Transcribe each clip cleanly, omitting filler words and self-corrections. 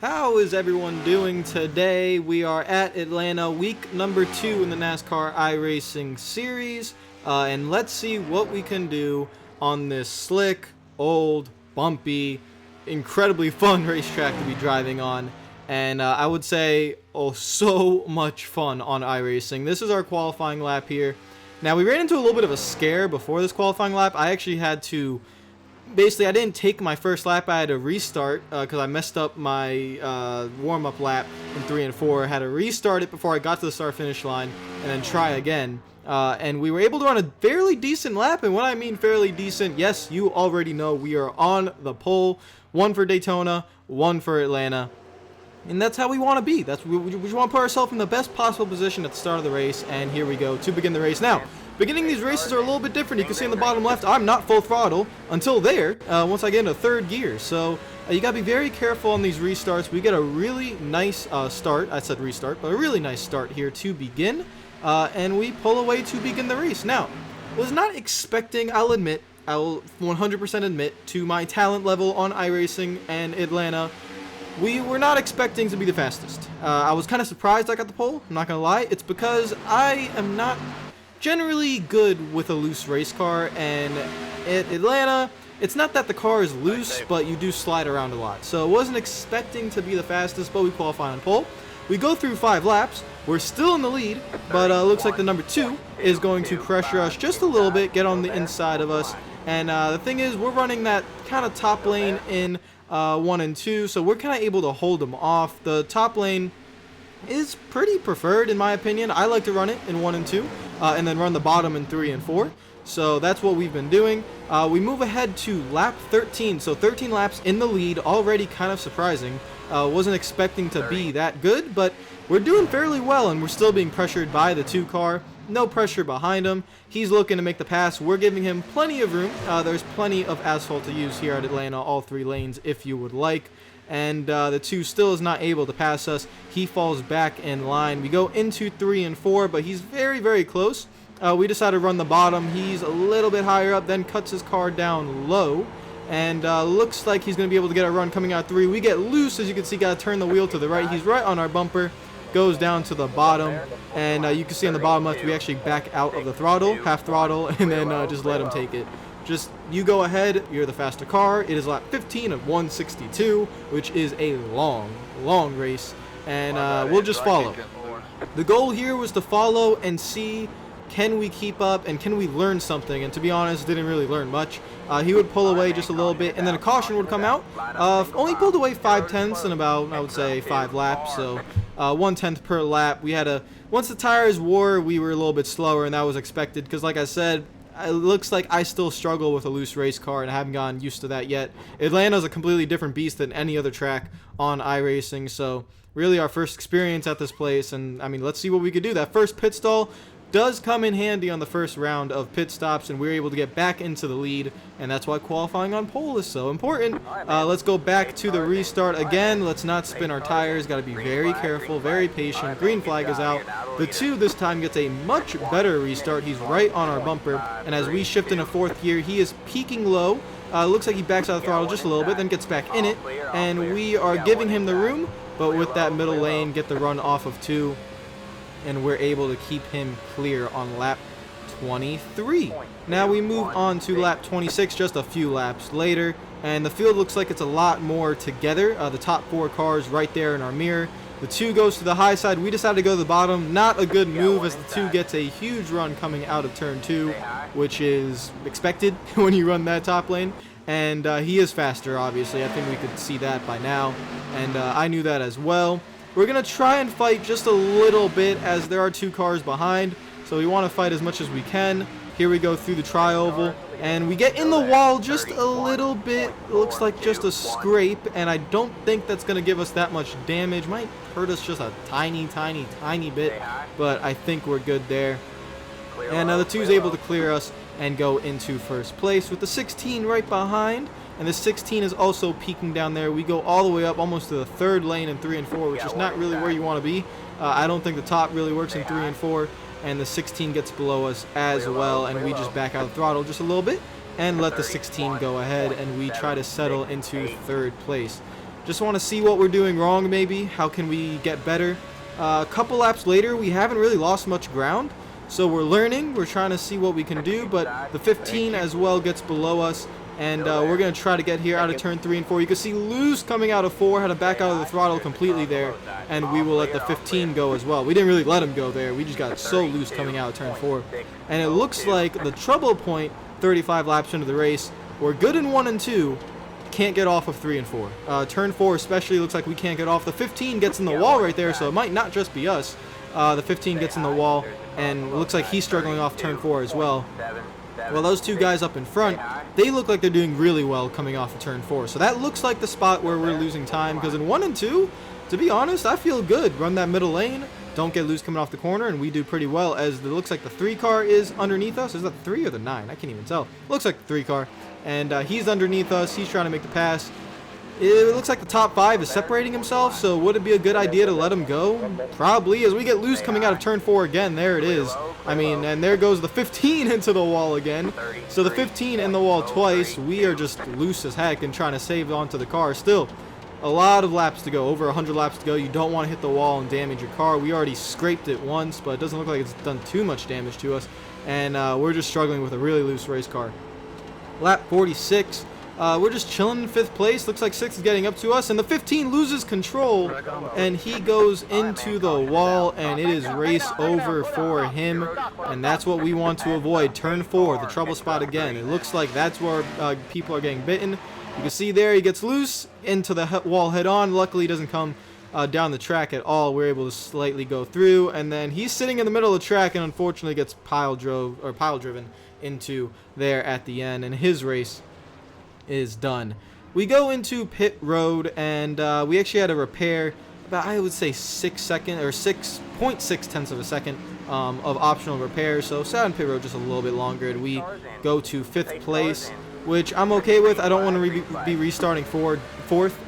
How is everyone doing today? We are at Atlanta, week number 2 in the NASCAR iRacing series, and let's see what we can do on this slick, old, bumpy, incredibly fun racetrack to be driving on. And I would say, so much fun on iRacing. This is our qualifying lap here. Now, we ran into a little bit of a scare before this qualifying lap. I actually had to... Basically, I didn't take my first lap. I had to restart because I messed up my warm-up lap in 3 and 4. I had to restart it before I got to the start-finish line and then try again. And we were able to run a fairly decent lap. And when I mean fairly decent, yes, you already know we are on the pole. 1 for Daytona, 1 for Atlanta. And that's how we want to be. We want to put ourselves in the best possible position at the start of the race. And here we go to begin the race. Now, beginning these races are a little bit different. You can see in the bottom left, I'm not full throttle until there, once I get into third gear. So you got to be very careful on these restarts. We get a really nice start. I said restart, but a really nice start here to begin. And we pull away to begin the race. Now, was not expecting, I'll 100% admit, to my talent level on iRacing and Atlanta. We were not expecting to be the fastest. I was kind of surprised I got the pole, I'm not going to lie. It's because I am not generally good with a loose race car, and at Atlanta, it's not that the car is loose, but you do slide around a lot. So I wasn't expecting to be the fastest, but we qualify on pole. We go through 5 laps. We're still in the lead, but looks like the number 2 is going to pressure us just a little bit, get on the inside of us. And the thing is, we're running that kind of top lane in 1 and 2, so we're kind of able to hold them off. The top lane is pretty preferred in my opinion. I like to run it in 1 and 2 and then run the bottom in 3 and 4. So that's what we've been doing. We move ahead to lap 13. So 13 laps in the lead, already kind of surprising. Wasn't expecting to be that good, but we're doing fairly well, and we're still being pressured by the 2 car. No pressure behind him. He's looking to make the pass. We're giving him plenty of room. There's plenty of asphalt to use here at Atlanta, all 3 lanes if you would like. And the 2 still is not able to pass us. He falls back in line. We go into 3 and 4, but he's very, very close. We decide to run the bottom. He's a little bit higher up, then cuts his car down low. And looks like he's going to be able to get a run coming out 3. We get loose, as you can see, got to turn the wheel to the right. He's right on our bumper. Goes down to the bottom. And you can see on the bottom left, we actually back out of the throttle, half throttle, and then just let him take it. Just, you go ahead, you're the faster car. It is lap 15 of 162, which is a long, long race, and we'll just follow. The goal here was to follow and see, can we keep up and can we learn something, and to be honest, didn't really learn much. He would pull away just a little bit, and then a caution would come out. Only pulled away 5/10 in about, I would say, 5 laps, so 1/10 per lap. We had once the tires wore, we were a little bit slower, and that was expected, because like I said, it looks like I still struggle with a loose race car, and I haven't gotten used to that yet. Atlanta's a completely different beast than any other track on iRacing, so really our first experience at this place, and I mean, let's see what we could do. That first pit stall does come in handy on the first round of pit stops, and we're able to get back into the lead, and that's why qualifying on pole is so important. Let's go back to the restart again. Let's not spin our tires. Got to be very careful, very patient. Green flag is out. The 2 this time gets a much better restart. He's right on our bumper, and as we shift into 4th gear, he is peaking low. Looks like he backs out of the throttle just a little bit, then gets back in it, and we are giving him the room, but with that middle lane, get the run off of 2. And we're able to keep him clear on lap 23. Now we move on to lap 26, just a few laps later, and the field looks like it's a lot more together. The top 4 cars right there in our mirror. The 2 goes to the high side. We decided to go to the bottom. Not a good move, as the 2 gets a huge run coming out of turn 2, which is expected when you run that top lane. And he is faster, obviously. I think we could see that by now, and I knew that as well. We're going to try and fight just a little bit, as there are 2 cars behind, so we want to fight as much as we can. Here we go through the tri-oval, and we get in the wall just a little bit. It looks like just a scrape, and I don't think that's going to give us that much damage. Might hurt us just a tiny, tiny, tiny bit, but I think we're good there. And the 2 is able to clear us and go into 1st place with the 16 right behind. And the 16 is also peaking down there. We go all the way up almost to the 3rd lane in 3 and 4, which is not really where you want to be. I don't think the top really works in 3 and 4. And the 16 gets below us as well. And we just back out the throttle just a little bit and let the 16 go ahead. And we try to settle into 3rd place. Just want to see what we're doing wrong, maybe. How can we get better? A couple laps later, we haven't really lost much ground. So we're learning. We're trying to see what we can do. But the 15 as well gets below us. And we're going to try to get here out of turn 3 and 4. You can see loose coming out of 4. Had to back out of the throttle completely there. And we will let the 15 go as well. We didn't really let him go there. We just got so loose coming out of turn 4. And it looks like the trouble point, 35 laps into the race, we're good in 1 and 2. Can't get off of 3 and 4. Turn 4 especially looks like we can't get off. The 15 gets in the wall right there, so it might not just be us. The 15 gets in the wall, and it looks like he's struggling off turn 4 as well. Well, those two guys up in front, they look like they're doing really well coming off of turn 4. So that looks like the spot where we're losing time, because in 1 and 2, to be honest, I feel good. Run that middle lane, don't get loose coming off the corner, and we do pretty well, as it looks like the 3 car is underneath us. Is that the 3 or the 9? I can't even tell. Looks like the 3 car. And he's underneath us. He's trying to make the pass. It looks like the top 5 is separating himself, so would it be a good idea to let him go? Probably, as we get loose coming out of turn 4 again. There it is. I mean, and there goes the 15 into the wall again. So the 15 in the wall twice. We are just loose as heck and trying to save onto the car. Still, a lot of laps to go, over 100 laps to go. You don't want to hit the wall and damage your car. We already scraped it once, but it doesn't look like it's done too much damage to us. And we're just struggling with a really loose race car. Lap 46. We're just chilling in 5th place. Looks like 6 is getting up to us, and the 15 loses control, and he goes into the wall, and it is race over for him, and that's what we want to avoid. Turn 4, the trouble spot again. It looks like that's where people are getting bitten. You can see there he gets loose into the wall head on. Luckily, he doesn't come down the track at all. We're able to slightly go through, and then he's sitting in the middle of the track, and unfortunately gets pile driven into there at the end, and his race is done. We go into pit road, and we actually had a repair about, I would say, 6.6 tenths of a second of optional repairs, so sat on pit road just a little bit longer, and we go to 5th place, which I'm okay with. I don't want to be restarting 4th.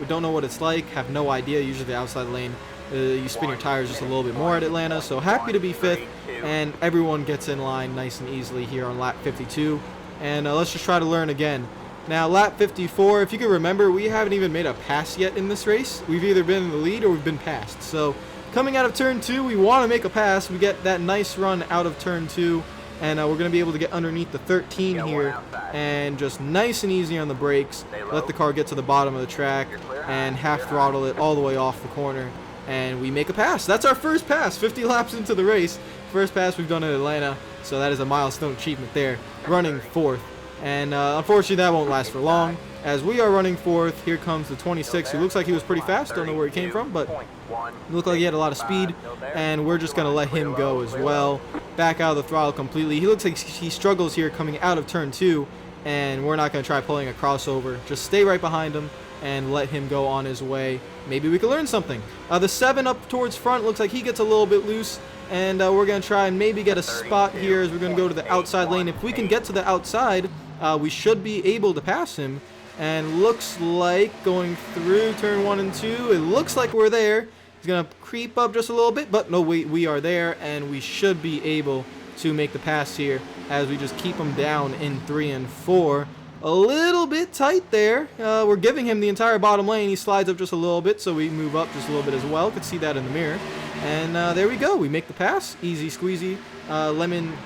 We don't know what it's like, have no idea. Usually the outside lane, you spin your tires just a little bit more at Atlanta, so happy to be 5th, and everyone gets in line nice and easily here on lap 52, and let's just try to learn again. Now, lap 54, if you can remember, we haven't even made a pass yet in this race. We've either been in the lead or we've been passed. So, coming out of turn 2, we want to make a pass. We get that nice run out of turn 2, and we're going to be able to get underneath the 13 here, and just nice and easy on the brakes, let the car get to the bottom of the track, and half throttle it all the way off the corner, and we make a pass. That's our first pass, 50 laps into the race. First pass we've done in Atlanta, so that is a milestone achievement there, running 4th. And unfortunately that won't last for long, as we are running 4th. Here comes the 26, who looks like he was pretty fast. Don't know where he came from, but looked like he had a lot of speed, and we're just going to let him go as well. Back out of the throttle completely. He looks like he struggles here coming out of turn 2, and we're not going to try pulling a crossover. Just stay right behind him and let him go on his way. Maybe we can learn something. The 7 up towards front looks like he gets a little bit loose, and we're going to try and maybe get a spot here as we're going to go to the outside lane. If we can get to the outside, we should be able to pass him, and looks like going through turn 1 and 2, it looks like we're there. He's going to creep up just a little bit, but no, we are there, and we should be able to make the pass here as we just keep him down in 3 and 4. A little bit tight there. We're giving him the entire bottom lane. He slides up just a little bit, so we move up just a little bit as well. Could see that in the mirror. And there we go. We make the pass. Easy squeezy.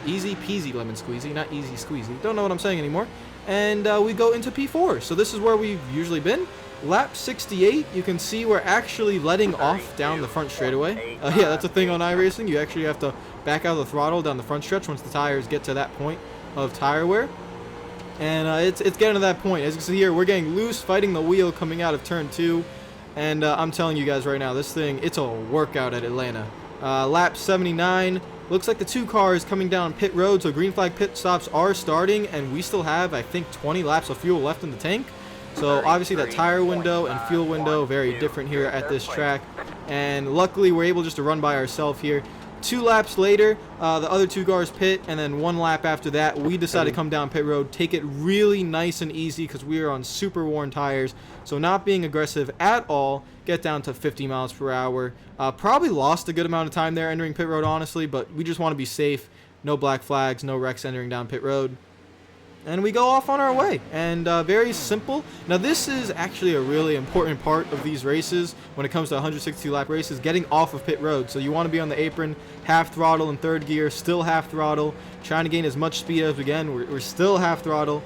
Easy peasy lemon squeezy. Not easy squeezy. Don't know what I'm saying anymore. And we go into P4. So this is where we've usually been. Lap 68, you can see we're actually letting off down the front straightaway. Yeah, that's a thing on iRacing. You actually have to back out of the throttle down the front stretch once the tires get to that point of tire wear. And it's getting to that point. As you can see here, we're getting loose, fighting the wheel coming out of turn 2. And I'm telling you guys right now, this thing, it's a workout at Atlanta. Lap 79, looks like the 2 cars coming down pit road, so green flag pit stops are starting, and we still have, I think, 20 laps of fuel left in the tank. So obviously that tire window and fuel window, very different here at this track. And luckily we're able just to run by ourselves here. 2 laps later, the other 2 cars pit, and then 1 lap after that, we decided to come down pit road, take it really nice and easy because we are on super worn tires. So not being aggressive at all, get down to 50 miles per hour. Probably lost a good amount of time there entering pit road, honestly, but we just want to be safe. No black flags, no wrecks entering down pit road. and we go off on our way. And very simple. Now this is actually a really important part of these races when it comes to 162 lap races, getting off of pit road. So you want to be on the apron, half throttle in third gear, still half throttle, trying to gain as much speed as we can. We're still half throttle,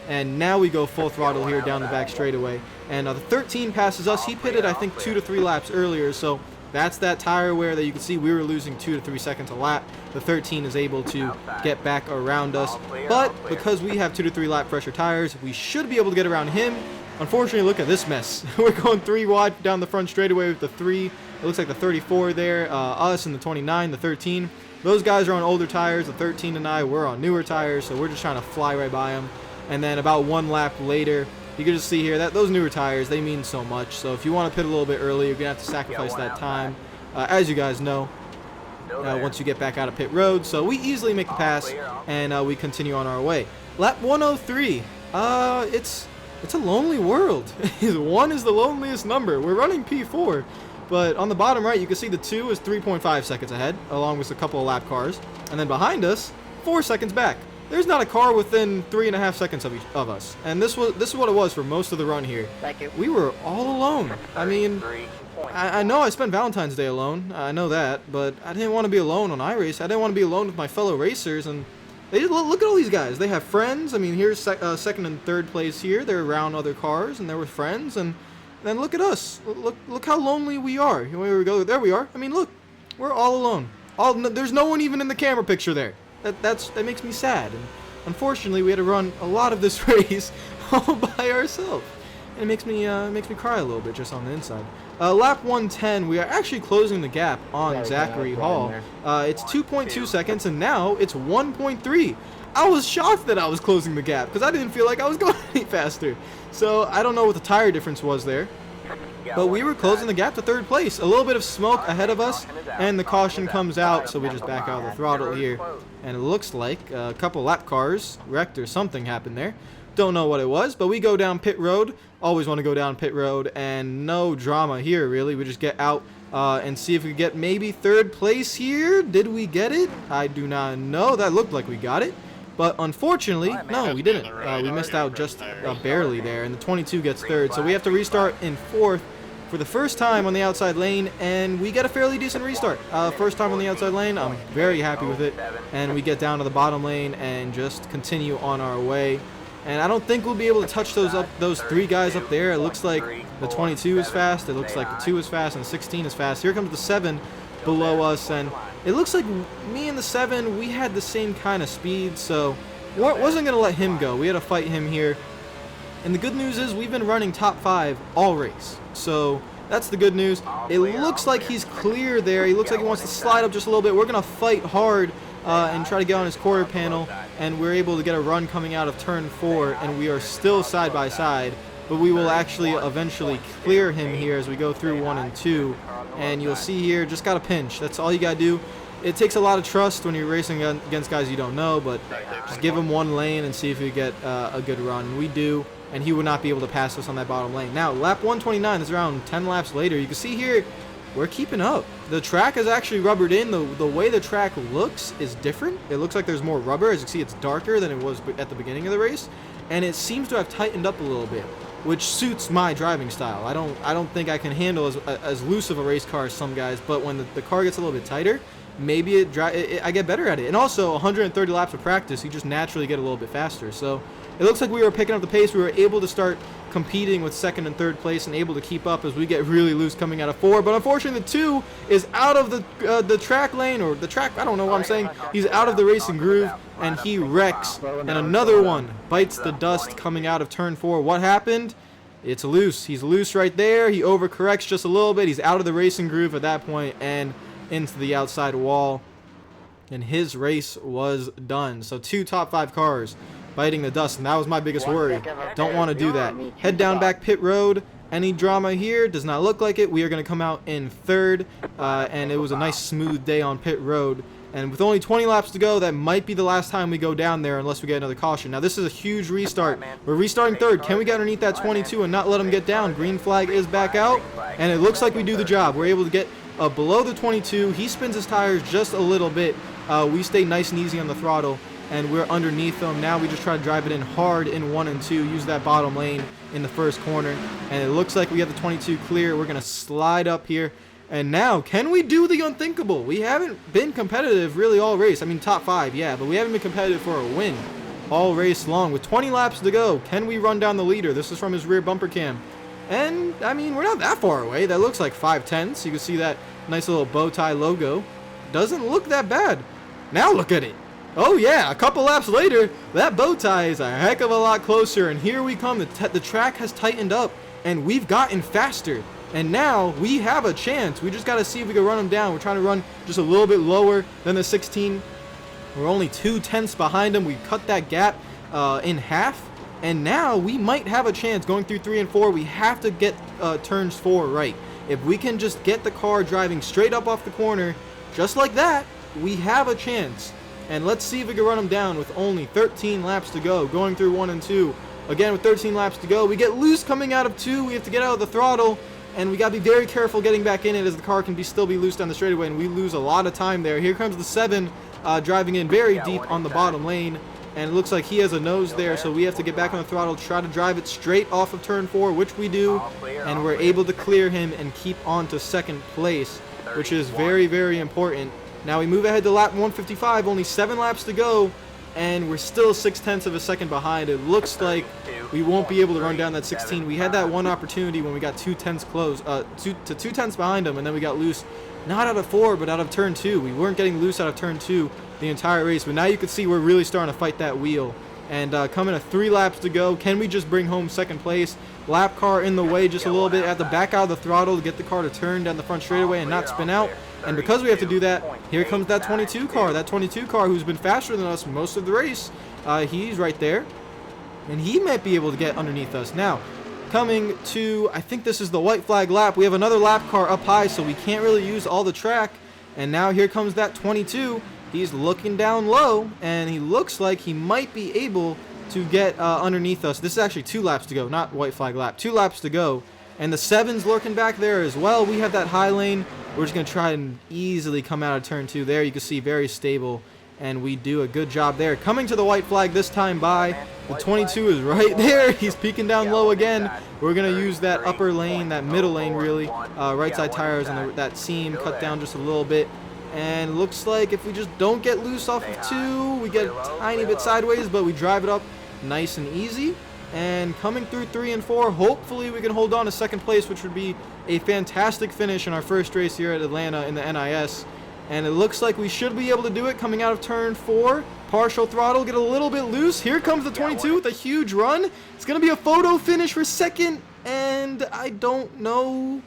and now we go full throttle here down the back straightaway. And the 13 passes us. He pitted, I think, 2 to 3 laps earlier, so that's that tire wear that you can see we were losing 2 to 3 seconds a lap. The 13 is able to get back around us, but because we have 2 to 3 lap pressure tires, we should be able to get around him. Unfortunately, look at this mess. We're going 3 wide down the front straightaway with the 3. It looks like the 34 there, us and the 29, the 13. Those guys are on older tires. The 13 and I, we're on newer tires, so we're just trying to fly right by them. And then about 1 lap later, you can just see here that those newer tires, they mean so much. So if you want to pit a little bit early, you're going to have to sacrifice that time, as you guys know, once you get back out of pit road. So we easily make the pass, and we continue on our way. Lap 103, it's a lonely world. 1 is the loneliest number. We're running P4, but on the bottom right, you can see the 2 is 3.5 seconds ahead, along with a couple of lap cars. And then behind us, 4 seconds back. There's not a car within 3.5 seconds of us, and this is what it was for most of the run here. We were all alone. I mean, I know I spent Valentine's Day alone. I know that, but I didn't want to be alone on iRace. I didn't want to be alone with my fellow racers, and they look at all these guys. They have friends. I mean, here's second and third place here. They're around other cars, and they're with friends, and then look at us. Look how lonely we are. Here we go. There we are. I mean, look, we're all alone. There's no one even in the camera picture there. That makes me sad, and unfortunately we had to run a lot of this race all by ourselves, and it makes me cry a little bit just on the inside. Lap 110, we are actually closing the gap on Zachary Hall. It's 2.2 seconds, and now it's 1.3. I was shocked that I was closing the gap because I didn't feel like I was going any faster. So I don't know what the tire difference was there, but we were closing the gap to third place. A little bit of smoke ahead of us, and the caution comes out, so we just back out of the throttle here. And it looks like a couple lap cars wrecked or something happened there. Don't know what it was, but we go down pit road. Always want to go down pit road, and no drama here, really. We just get out and see if we get maybe third place here. Did we get it? I do not know. That looked like we got it. But unfortunately, no, we didn't. We missed out just barely there, and the 22 gets third. So we have to restart in fourth for the first time on the outside lane, and we get a fairly decent restart. First time on the outside lane, I'm very happy with it. And we get down to the bottom lane and just continue on our way. And I don't think we'll be able to touch those 3 guys up there. It looks like the 22 is fast, it looks like the 2 is fast, and the 16 is fast. Here comes the 7 below us, and it looks like me and the 7, we had the same kind of speed, so wasn't going to let him go. We had to fight him here. And the good news is we've been running top 5 all race. So that's the good news. It looks like he's clear there. He looks like he wants to slide up just a little bit. We're going to fight hard and try to get on his quarter panel. And we're able to get a run coming out of turn 4. And we are still side by side. But we will actually eventually clear him here as we go through 1 and 2. And you'll see here, just got to pinch. That's all you got to do. It takes a lot of trust when you're racing against guys you don't know. But just give him 1 lane and see if you get a good run. We do. And he would not be able to pass us on that bottom lane. Now, lap 129 is around 10 laps later. You can see here, we're keeping up. The track is actually rubbered in. The way the track looks is different. It looks like there's more rubber. As you can see, it's darker than it was at the beginning of the race. And it seems to have tightened up a little bit, which suits my driving style. I don't think I can handle as loose of a race car as some guys, but when the car gets a little bit tighter, maybe I get better at it. And also, 130 laps of practice, you just naturally get a little bit faster. So it looks like we were picking up the pace. We were able to start competing with second and third place and able to keep up as we get really loose coming out of 4. But unfortunately, the 2 is out of the track lane, or the track, I don't know what I'm saying. He's out of the racing groove, and he wrecks. And another one bites the dust coming out of turn 4. What happened? It's loose. He's loose right there. He overcorrects just a little bit. He's out of the racing groove at that point and into the outside wall. And his race was done. So 2 top 5 cars biting the dust, and that was my biggest worry. Don't want to do that. Head down back pit road. Any drama here? Does not look like it. We are going to come out in third, and it was a nice smooth day on pit road. And with only 20 laps to go, that might be the last time we go down there unless we get another caution. Now, this is a huge restart. We're restarting third. Can we get underneath that 22 and not let him get down? Green flag is back out, and it looks like we do the job. We're able to get below the 22. He spins his tires just a little bit. We stay nice and easy on the throttle, and we're underneath them. Now we just try to drive it in hard in 1 and 2, use that bottom lane in the first corner, and it looks like we have the 22 clear. We're going to slide up here, and now, can we do the unthinkable? We haven't been competitive really all race. I mean, top 5, yeah, but we haven't been competitive for a win all race long. With 20 laps to go, can we run down the leader? This is from his rear bumper cam. And, I mean, we're not that far away. That looks like 5/10. You can see that nice little bow tie logo. Doesn't look that bad. Now look at it. Oh, yeah, a couple laps later, that bow tie is a heck of a lot closer. And here we come. The track has tightened up, and we've gotten faster. And now we have a chance. We just got to see if we can run them down. We're trying to run just a little bit lower than the 16. We're only 2/10 behind them. We cut that gap in half. And now we might have a chance going through 3 and 4. We have to get turns 4 right. If we can just get the car driving straight up off the corner, just like that, we have a chance. And let's see if we can run them down with only 13 laps to go, going through 1 and 2. Again, with 13 laps to go, we get loose coming out of 2. We have to get out of the throttle, and we got to be very careful getting back in it, as the car can still be loose down the straightaway, and we lose a lot of time there. Here comes the 7 driving in very deep on the bottom lane. And it looks like he has a nose there, so we have to get back on the throttle, try to drive it straight off of turn 4, which we do, and we're able to clear him and keep on to second place, which is very, very important. Now we move ahead to lap 155, only 7 laps to go, and we're still 0.6 of a second behind. It looks like we won't be able to run down that 16. We had that one opportunity when we got 2/10 close, 2/10 behind him, and then we got loose, not out of 4, but out of turn 2. We weren't getting loose out of turn 2 the entire race, but now you can see we're really starting to fight that wheel. And coming to 3 laps to go, can we just bring home second place? Lap car in the way just a little bit, have to back out of the throttle to get the car to turn down the front straightaway and not spin out. And because we have to do that, here comes that 22 car. That 22 car who's been faster than us most of the race. He's right there, and he might be able to get underneath us. Now, coming to, I think this is the white flag lap. We have another lap car up high, so we can't really use all the track. And now here comes that 22. He's looking down low, and he looks like he might be able to get underneath us. This is actually 2 laps to go, not white flag lap. 2 laps to go. And the 7's lurking back there as well. We have that high lane. We're just going to try and easily come out of turn 2 there. You can see very stable, and we do a good job there. Coming to the white flag this time by. The 22 is right there. He's peeking down low again. We're going to use that upper lane, that middle lane really. Right side tires and that seam cut down just a little bit. And looks like if we just don't get loose off of 2, we get a tiny bit sideways, but we drive it up nice and easy. And coming through 3 and 4, hopefully we can hold on to second place, which would be a fantastic finish in our first race here at Atlanta in the NIS. And it looks like we should be able to do it coming out of turn 4. Partial throttle, get a little bit loose. Here comes the 22 with a huge run. It's going to be a photo finish for second, and I don't know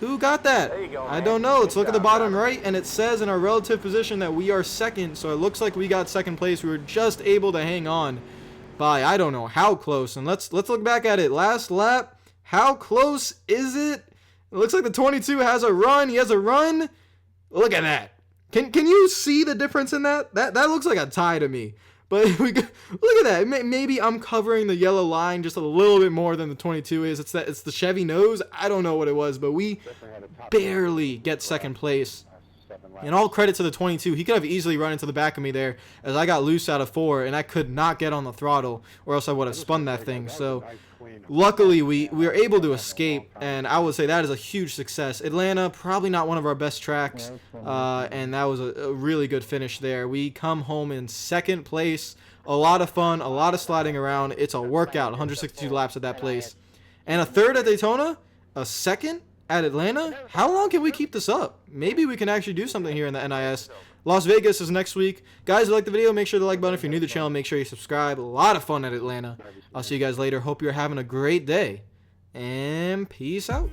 who got that. I don't know. Let's look at the bottom right, and it says in our relative position that we are second, so it looks like we got second place. We were just able to hang on by I don't know how close. And let's look back at it. Last lap, how close is it? It looks like the 22 has a run. He has a run. Look at that. Can you see the difference in that? That looks like a tie to me. But look at that. Maybe I'm covering the yellow line just a little bit more than the 22 is. It's the Chevy nose. I don't know what it was, but we barely get second place. And all credit to the 22. He could have easily run into the back of me there, as I got loose out of 4, and I could not get on the throttle, or else I would have spun that thing. So luckily we were able to escape, and I would say that is a huge success. Atlanta, probably not one of our best tracks, and that was a really good finish there. We come home in second place. A lot of fun, a lot of sliding around. It's a workout, 162 laps at that place. And a third at Daytona, a second at Atlanta. How long can we keep this up? Maybe we can actually do something here in the NIS. Las Vegas is next week. Guys, if you like the video, make sure to like button. If you're new to the channel, make sure you subscribe. A lot of fun at Atlanta. I'll see you guys later. Hope you're having a great day. And peace out.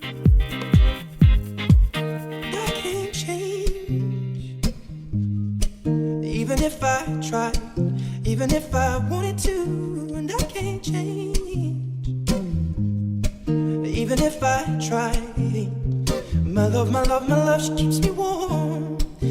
I can't change. Even if I tried, even if I wanted to, and I can't change. Even if I try, my love, she keeps me warm.